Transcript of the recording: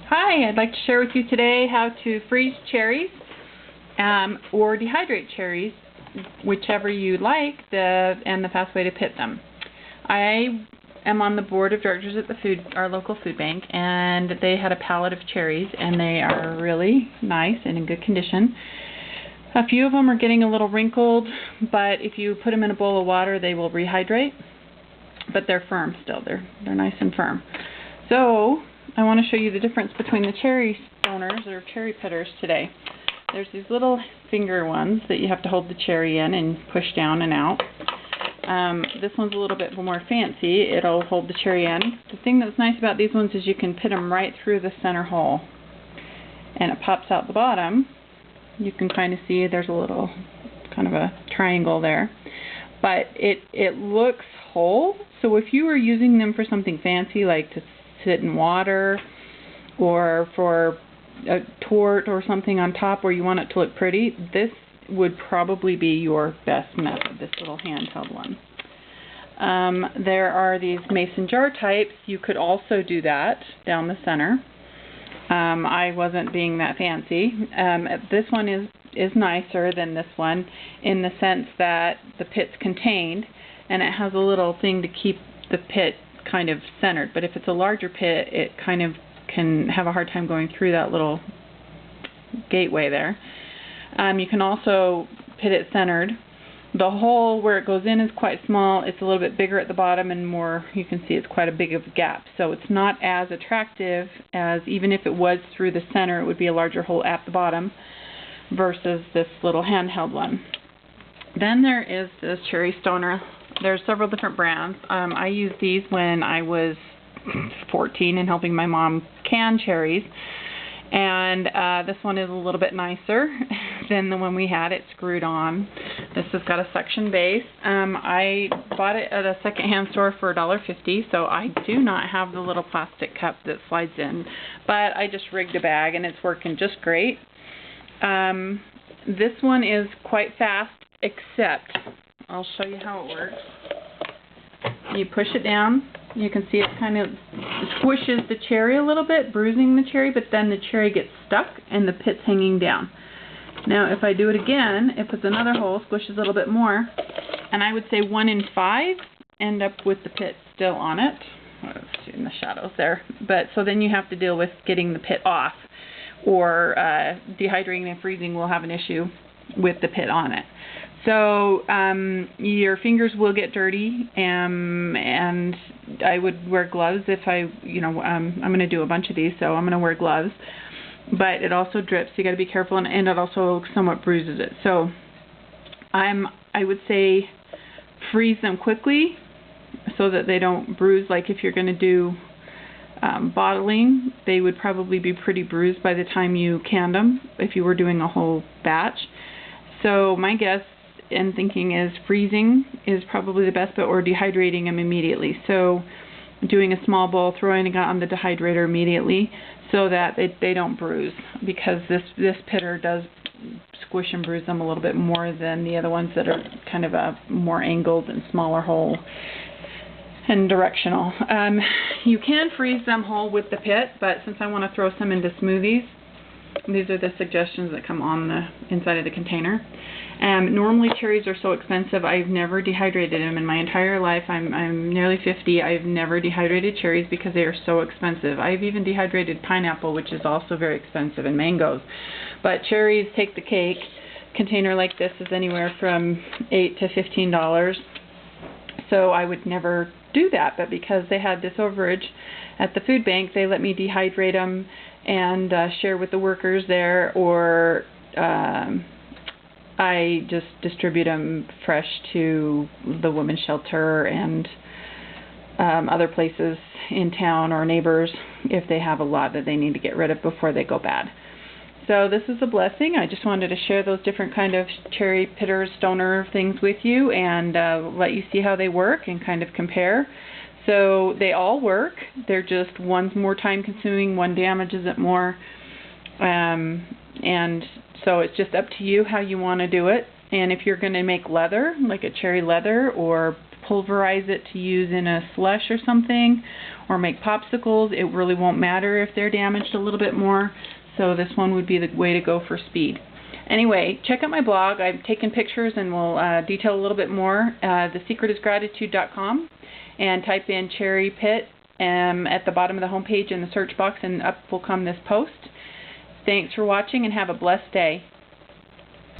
Hi, I'd like to share with you today how to freeze cherries or dehydrate cherries, whichever you like, and the fast way to pit them. I am on the board of directors at our local food bank, and they had a pallet of cherries, and they are really nice and in good condition. A few of them are getting a little wrinkled, but if you put them in a bowl of water, they will rehydrate. But they're firm still. They're nice and firm. So I want to show you the difference between the cherry stoners or cherry pitters today. There's these little finger ones that you have to hold the cherry in and push down and out. This one's a little bit more fancy. It'll hold the cherry in. The thing that's nice about these ones is you can pit them right through the center hole, and it pops out the bottom. You can kind of see there's a little kind of a triangle there, but it looks whole. So if you were using them for something fancy, like to sit in water or for a tort or something on top where you want it to look pretty, this would probably be your best method, this little handheld one. There are these mason jar types. You could also do that down the center. I wasn't being that fancy. This one is nicer than this one in the sense that the pit's contained, and it has a little thing to keep the pit kind of centered. But if it's a larger pit, it kind of can have a hard time going through that little gateway there. You can also pit it centered. The hole where it goes in is quite small. It's a little bit bigger at the bottom, and more, you can see it's quite a big of a gap. So it's not as attractive as, even if it was through the center, it would be a larger hole at the bottom versus this little handheld one. Then there is this cherry stoner. There's several different brands. I used these when I was 14 and helping my mom can cherries. And this one is a little bit nicer than the one we had. It screwed on. This has got a suction base. I bought it at a secondhand store for $1.50, so I do not have the little plastic cup that slides in. But I just rigged a bag, and it's working just great. This one is quite fast, except I'll show you how it works. You push it down. You can see it kind of squishes the cherry a little bit, bruising the cherry, but then the cherry gets stuck and the pit's hanging down. Now if I do it again, it puts another hole, squishes a little bit more, and I would say 1 in 5 end up with the pit still on it. Let's see in the shadows there. But so then you have to deal with getting the pit off, or dehydrating and freezing will have an issue with the pit on it. So your fingers will get dirty, and I would wear gloves if I'm going to do a bunch of these, so I'm going to wear gloves. But it also drips, so you got to be careful, and it also somewhat bruises it. So I would say freeze them quickly so that they don't bruise. Like if you're going to do bottling, they would probably be pretty bruised by the time you canned them if you were doing a whole batch. So my guess and thinking is freezing is probably the best, or dehydrating them immediately. So doing a small bowl, throwing it on the dehydrator immediately so that they don't bruise, because this pitter does squish and bruise them a little bit more than the other ones that are kind of a more angled and smaller hole and directional. You can freeze them whole with the pit, but since I want to throw some into smoothies, these are the suggestions that come on the inside of the container. Normally cherries are so expensive, I've never dehydrated them in my entire life. I'm nearly 50. I've never dehydrated cherries because they are so expensive. I've even dehydrated pineapple, which is also very expensive, and mangoes. But cherries take the cake. A container like this is anywhere from $8 to $15. So I would never do that, but because they had this overage at the food bank, they let me dehydrate them and share with the workers there, or I just distribute them fresh to the women's shelter and other places in town, or neighbors, if they have a lot that they need to get rid of before they go bad. So this is a blessing. I just wanted to share those different kind of cherry pitter stoner things with you, and let you see how they work and kind of compare. So they all work. They're just, one's more time consuming, one damages it more. And so it's just up to you how you want to do it. And if you're going to make leather, like a cherry leather, or pulverize it to use in a slush or something, or make popsicles. It really won't matter if they're damaged a little bit more, so this one would be the way to go for speed. Anyway, check out my blog. I've taken pictures and will detail a little bit more. thesecretisgratitude.com, and type in Cherry Pit at the bottom of the homepage in the search box, and up will come this post. Thanks for watching and have a blessed day.